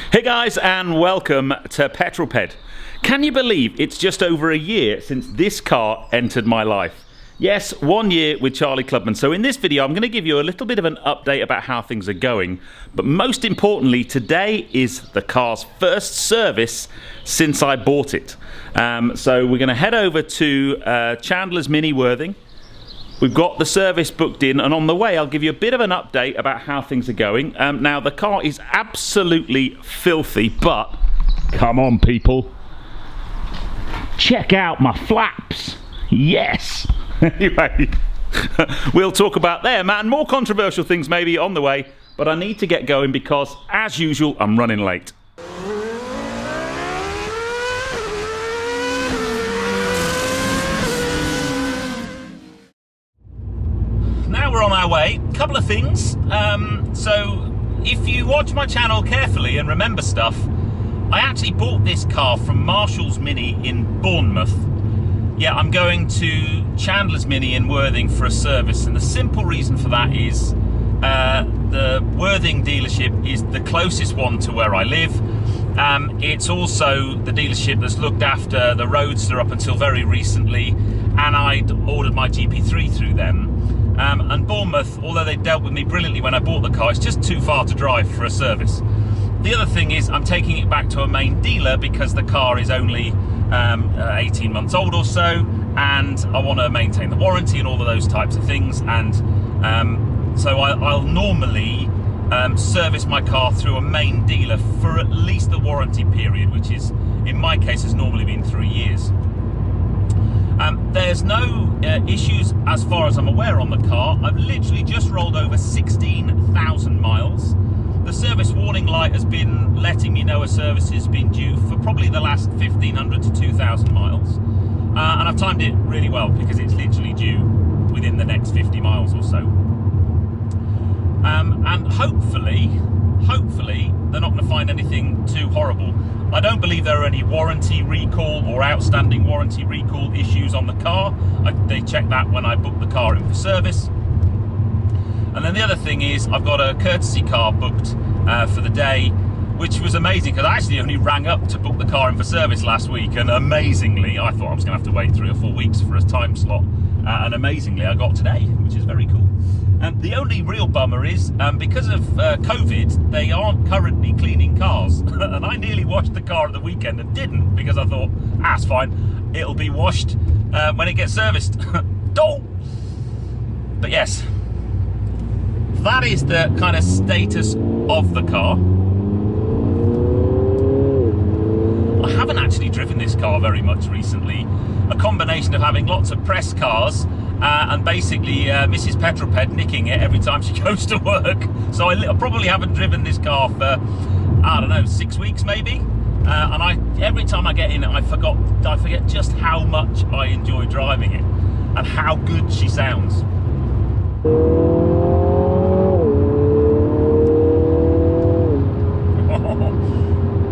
Hey guys, and welcome to Petrol. Can you believe it's just over a year since this car entered my life? Yes, 1 year with Charlie Clubman. So in this video, I'm going to give you a little bit of an update about how things are going. But most importantly, today is the car's first service since I bought it. So we're going to head over to Chandler's Mini Worthing. We've got the service booked in, and on the way I'll give you a bit of an update about how things are going. Now the car is absolutely filthy, but come on people, check out my flaps. Yes. Anyway, we'll talk about them and more controversial things maybe on the way, but I need to get going because as usual I'm running late. We're on our way. A couple of things. So if you watch my channel carefully and remember stuff, I actually bought this car from Marshall's Mini in Bournemouth. Yeah, I'm going to Chandler's Mini in Worthing for a service, and the simple reason for that is the Worthing dealership is the closest one to where I live. It's also the dealership that's looked after the Roadster up until very recently, and I'd ordered my GP3 through them. And Bournemouth, although they dealt with me brilliantly when I bought the car, it's just too far to drive for a service. The other thing is I'm taking it back to a main dealer because the car is only 18 months old or so, and I want to maintain the warranty and all of those types of things. And so I'll normally service my car through a main dealer for at least the warranty period, which is, in my case, has normally been 3 years. There's no issues as far as I'm aware on the car. I've literally just rolled over 16,000 miles. The service warning light has been letting me know a service has been due for probably the last 1,500 to 2,000 miles. And I've timed it really well because it's literally due within the next 50 miles or so. And hopefully, they're not going to find anything too horrible. I don't believe there are any warranty recall or outstanding warranty recall issues on the car. They checked that when I booked the car in for service. And then the other thing is I've got a courtesy car booked for the day, which was amazing because I actually only rang up to book the car in for service last week, and amazingly I thought I was going to have to wait 3 or 4 weeks for a time slot, and amazingly I got today, which is very cool. The only real bummer is because of COVID, they aren't currently cleaning cars. And I nearly washed the car at the weekend and didn't because I thought, it's fine, it'll be washed when it gets serviced. But yes, that is the kind of status of the car. I haven't actually driven this car very much recently. A combination of having lots of press cars and basically Mrs. Petrol nicking it every time she goes to work. So I probably haven't driven this car for, I don't know, 6 weeks maybe. And every time I get in it, I forget just how much I enjoy driving it and how good she sounds.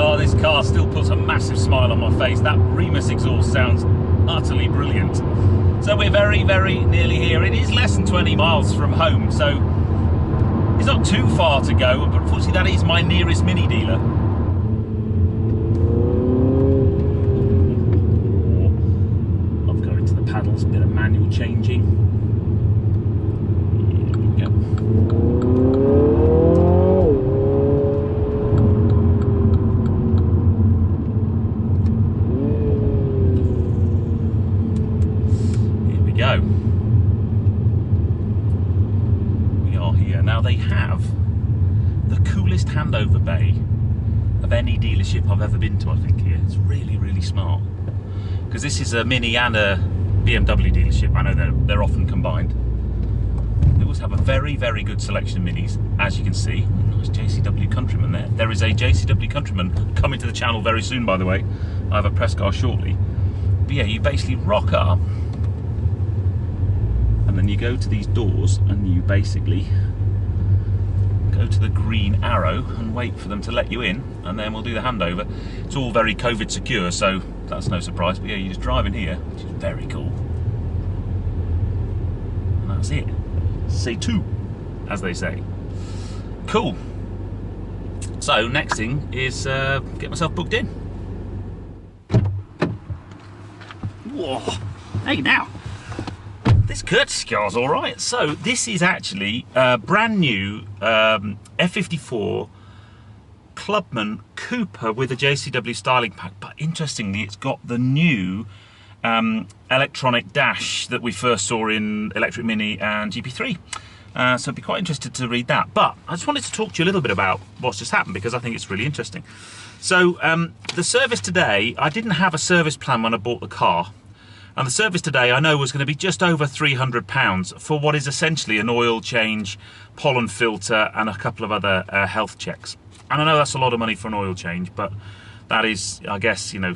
Oh, this car still puts a massive smile on my face. That Remus exhaust sounds utterly brilliant. So we're very, very nearly here. It is less than 20 miles from home, so it's not too far to go, but unfortunately that is my nearest Mini dealer. Love going to the paddles, a bit of manual changing. Here we go. We are here. Now they have the coolest handover bay of any dealership I've ever been to, I think, here. It's really, really smart. Because this is a Mini and a BMW dealership. I know they're often combined. They always have a very, very good selection of Minis, as you can see. Nice JCW Countryman there. There is a JCW Countryman coming to the channel very soon, by the way. I have a press car shortly. But yeah, you basically rock up, and then you go to these doors and you basically go to the green arrow and wait for them to let you in, and then we'll do the handover. It's all very COVID secure, so that's no surprise, but yeah, you just drive in here, which is very cool. And that's it. C'est tout, as they say. Cool. So next thing is get myself booked in. Whoa, hey now, this courtesy car's all right. So this is actually a brand new F54 Clubman Cooper with a JCW styling pack, but interestingly it's got the new electronic dash that we first saw in Electric Mini and GP3. So I'd be quite interested to read that. But I just wanted to talk to you a little bit about what's just happened, because I think it's really interesting. So the service today, I didn't have a service plan when I bought the car. And the service today I know was going to be just over £300 for what is essentially an oil change, pollen filter and a couple of other health checks. And I know that's a lot of money for an oil change, but that is, I guess, you know,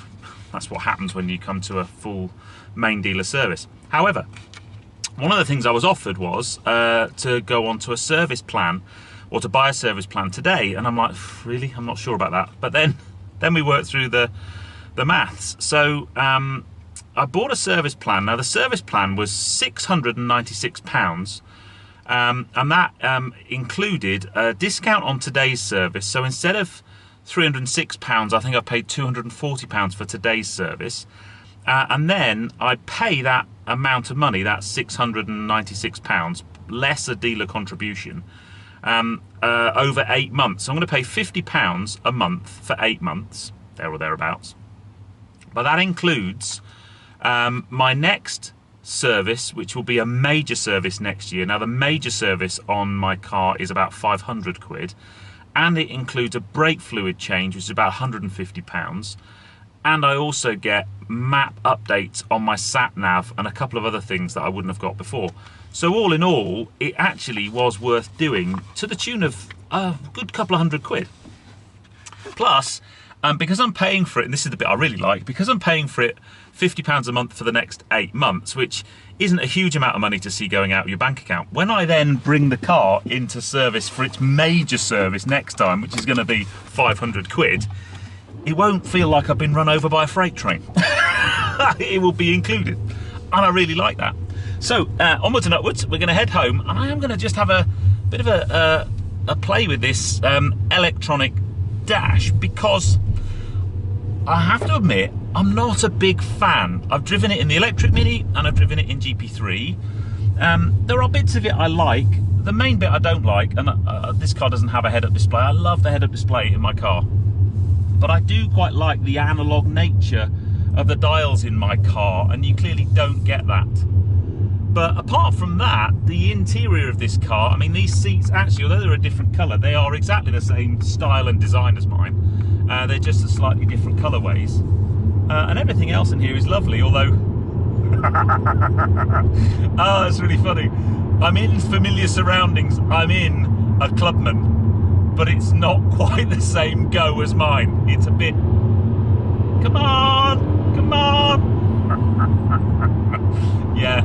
that's what happens when you come to a full main dealer service. However, one of the things I was offered was to go on to a service plan, or to buy a service plan today, and I'm like, really? I'm not sure about that. But then we worked through the maths. So I bought a service plan. Now the service plan was £696, and that included a discount on today's service. So instead of £306, I think I paid £240 for today's service. And then I pay that amount of money, that's £696, less a dealer contribution, over 8 months. So I'm going to pay £50 a month for 8 months, there or thereabouts. But that includes my next service, which will be a major service next year. Now the major service on my car is about 500 quid, and it includes a brake fluid change, which is about £150. And I also get map updates on my sat nav and a couple of other things that I wouldn't have got before. So all in all, it actually was worth doing, to the tune of a good couple of hundred quid. Plus, because I'm paying for it, and this is the bit I really like, because I'm paying for it £50 a month for the next 8 months, which isn't a huge amount of money to see going out of your bank account. When I then bring the car into service for its major service next time, which is going to be 500 quid, it won't feel like I've been run over by a freight train. It will be included, and I really like that. So onwards and upwards, we're going to head home, and I am going to just have a bit of a play with this electronic dash, because I have to admit I'm not a big fan. I've driven it in the Electric Mini and I've driven it in GP3. There are bits of it I like. The main bit I don't like, and this car doesn't have a head-up display. I love the head-up display in my car, but I do quite like the analog nature of the dials in my car, and you clearly don't get that. But apart from that, the interior of this car, I mean, these seats actually, although they're a different colour, they are exactly the same style and design as mine. They're just a slightly different colourways. And everything else in here is lovely, although... Oh, that's really funny. I'm in familiar surroundings. I'm in a Clubman, but it's not quite the same go as mine. It's a bit... Come on! Come on! Yeah.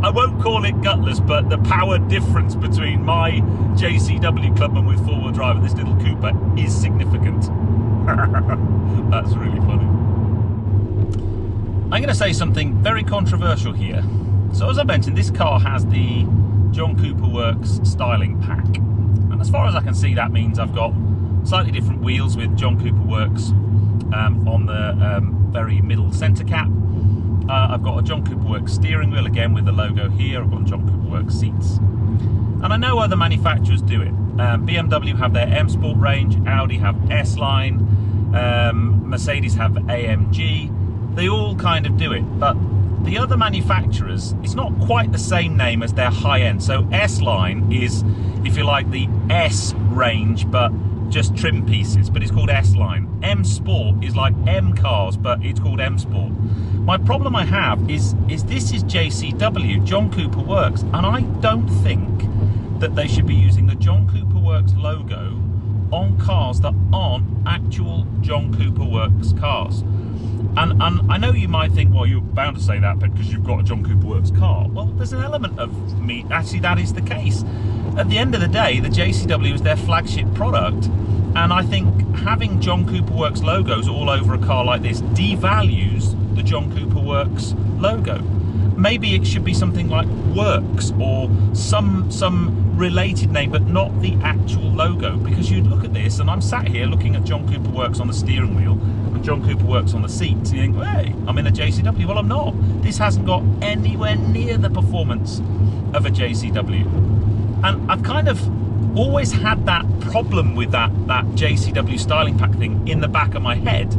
I won't call it gutless, but the power difference between my JCW Clubman with four-wheel drive and this little Cooper is significant. That's really funny. I'm going to say something very controversial here. So as I mentioned, this car has the John Cooper Works styling pack. And as far as I can see, that means I've got slightly different wheels with John Cooper Works on the very middle centre cap. I've got a John Cooper Works steering wheel, again with the logo here. I've got John Cooper Works seats. And I know other manufacturers do it. BMW have their M Sport range, Audi have S-Line, Mercedes have AMG. They all kind of do it, but the other manufacturers, it's not quite the same name as their high-end. So S-Line is, if you like, the S range, but just trim pieces, but it's called S-Line. M Sport is like M cars, but it's called M Sport. My problem I have is this is JCW, John Cooper Works, and I don't think that they should be using the John Cooper Works logo on cars that aren't actual John Cooper Works cars. And I know you might think, well, you're bound to say that because you've got a John Cooper Works car. Well, there's an element of me, actually that is the case. At the end of the day, the JCW is their flagship product, and I think having John Cooper Works logos all over a car like this devalues the John Cooper Works logo. maybe it should be something like Works or some related name, but not the actual logo. Because you'd look at this, and I'm sat here looking at John Cooper Works on the steering wheel and John Cooper Works on the seat, and you think, hey, I'm in a JCW. Well, I'm not. This hasn't got anywhere near the performance of a JCW. And I've kind of always had that problem with that JCW styling pack thing in the back of my head,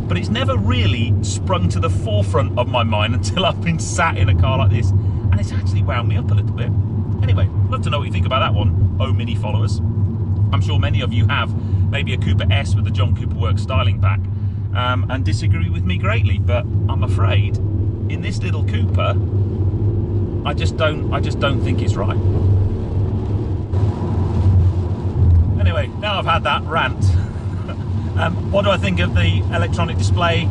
but it's never really sprung to the forefront of my mind until I've been sat in a car like this, and it's actually wound me up a little bit. Anyway, I'd love to know what you think about that one, oh Mini followers. I'm sure many of you have maybe a Cooper S with the John Cooper Works styling pack, and disagree with me greatly, but I'm afraid in this little Cooper, I just don't think it's right. Anyway, now I've had that rant. What do I think of the electronic display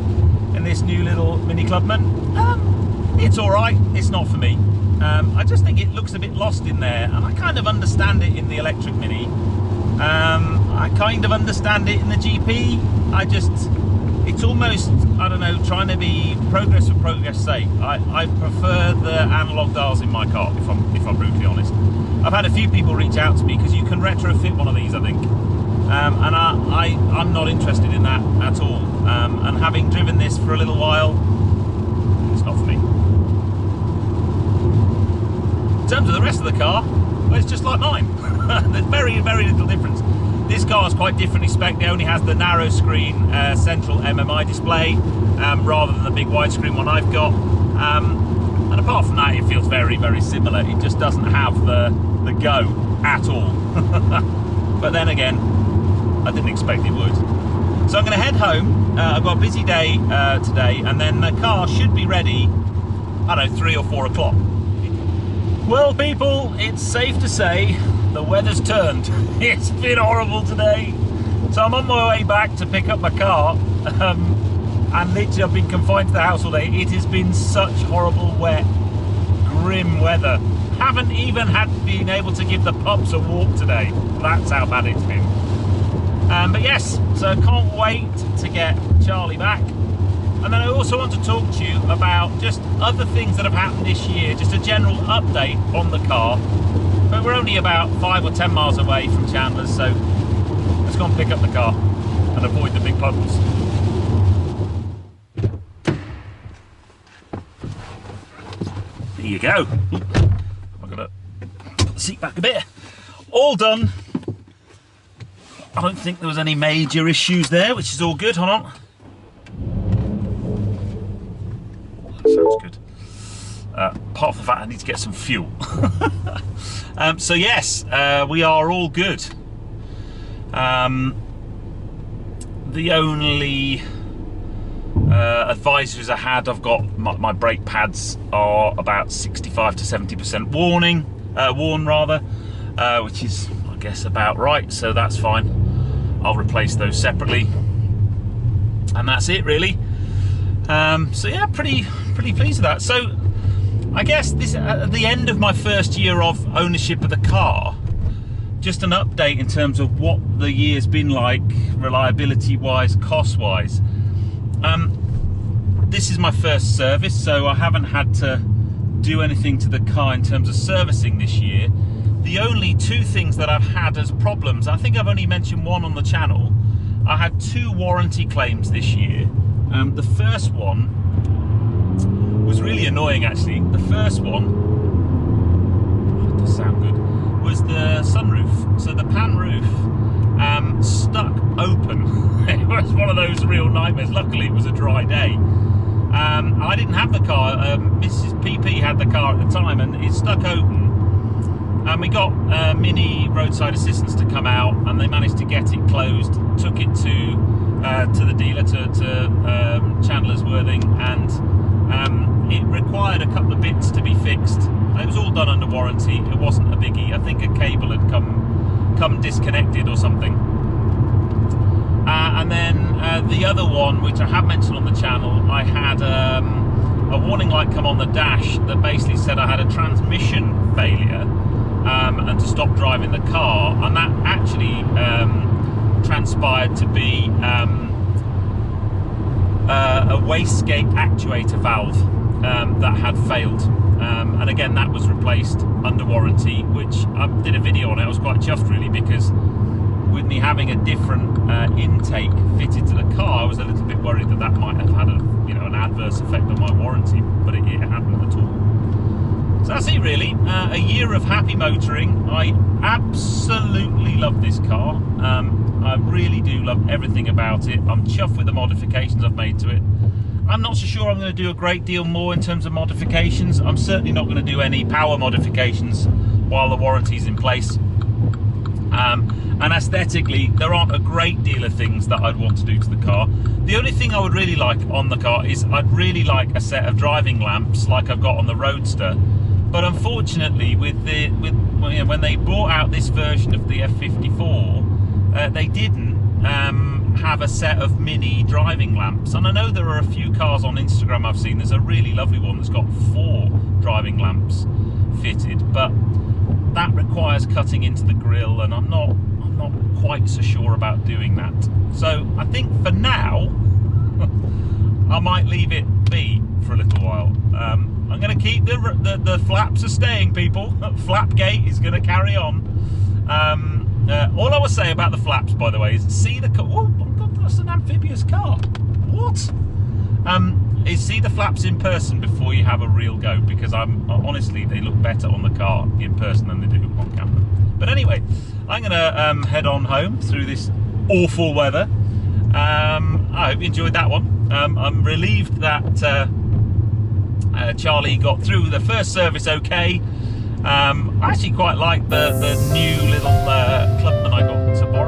in this new little Mini Clubman? It's all right. It's not for me. I just think it looks a bit lost in there, and I kind of understand it in the electric Mini. I kind of understand it in the GP. It's almost, I don't know, trying to be progress for progress sake. I prefer the analog dials in my car, if I'm brutally honest. I've had a few people reach out to me because you can retrofit one of these, I think. And I'm not interested in that at all. And having driven this for a little while, it's not for me. In terms of the rest of the car, well, it's just like mine. There's very, very little difference. This car is quite differently spec'd. It only has the narrow screen central MMI display rather than the big widescreen one I've got. And apart from that, it feels very, very similar. It just doesn't have the go at all. But then again, I didn't expect it would. So I'm going to head home. I've got a busy day today, and then the car should be ready, I don't know, 3 or 4 o'clock. Well, people, it's safe to say the weather's turned. It's been horrible today. So I'm on my way back to pick up my car, and literally I've been confined to the house all day. It has been such horrible, wet, grim weather. Haven't even been able to give the pups a walk today. That's how bad it's been. But yes, so can't wait to get Charlie back. And then I also want to talk to you about just other things that have happened this year, just a general update on the car. But we're only about 5 or 10 miles away from Chandler's, so let's go and pick up the car and avoid the big puddles. There you go. I've got to put the seat back a bit. All done. I don't think there was any major issues there, which is all good. Hold on. That sounds good. Apart from the fact I need to get some fuel. So yes, we are all good. The only advisories I had, I've got my brake pads are about 65 to 70% worn rather, which is, I guess, about right, so that's fine. I'll replace those separately, and that's it really. So yeah, pretty pleased with that. So I guess this at the end of my first year of ownership of the car, just an update in terms of what the year's been like, reliability wise, cost wise. This is my first service, so I haven't had to do anything to the car in terms of servicing this year. The only 2 things that I've had as problems, I think I've only mentioned one on the channel. I had 2 warranty claims this year. The first one was really annoying actually. The first one, oh, it does sound good, was the sunroof. So the pan roof stuck open. It was one of those real nightmares. Luckily it was a dry day. I didn't have the car. Mrs. PP had the car at the time, and it stuck open. And we got Mini roadside assistance to come out, and they managed to get it closed. Took it to the dealer, to Chandler's Worthing, and it required a couple of bits to be fixed. It was all done under warranty. It wasn't a biggie. I think a cable had come disconnected or something. And then the other one, which I have mentioned on the channel, I had a warning light come on the dash that basically said I had a transmission failure and to stop driving the car, and that actually transpired to be a wastegate actuator valve that had failed. And again, that was replaced under warranty, which I did a video on it. I was quite chuffed really, because with me having a different intake fitted to the car, I was a little bit worried that that might have had an adverse effect on my warranty, but it hadn't at all. So that's it really. A year of happy motoring. I absolutely love this car. I really do love everything about it. I'm chuffed with the modifications I've made to it. I'm not so sure I'm going to do a great deal more in terms of modifications. I'm certainly not going to do any power modifications while the warranty's in place. And aesthetically, there aren't a great deal of things that I'd want to do to the car. The only thing I would really like on the car is I'd really like a set of driving lamps like I've got on the Roadster. But unfortunately, when they brought out this version of the F54, they didn't have a set of mini driving lamps. And I know there are a few cars on Instagram I've seen. There's a really lovely one that's got 4 driving lamps fitted, but that requires cutting into the grille, and I'm not quite so sure about doing that. So I think for now I might leave it be for a little while. I'm going to keep the flaps are staying, people. Flapgate is going to carry on. All I will say about the flaps, by the way, is see the car. Oh my God, that's an amphibious car. What? Is see the flaps in person before you have a real go, because honestly, they look better on the car in person than they do on camera. But anyway, I'm going to head on home through this awful weather. I hope you enjoyed that one. I'm relieved that Charlie got through the first service okay. I actually quite like the new little Clubman I got to borrow.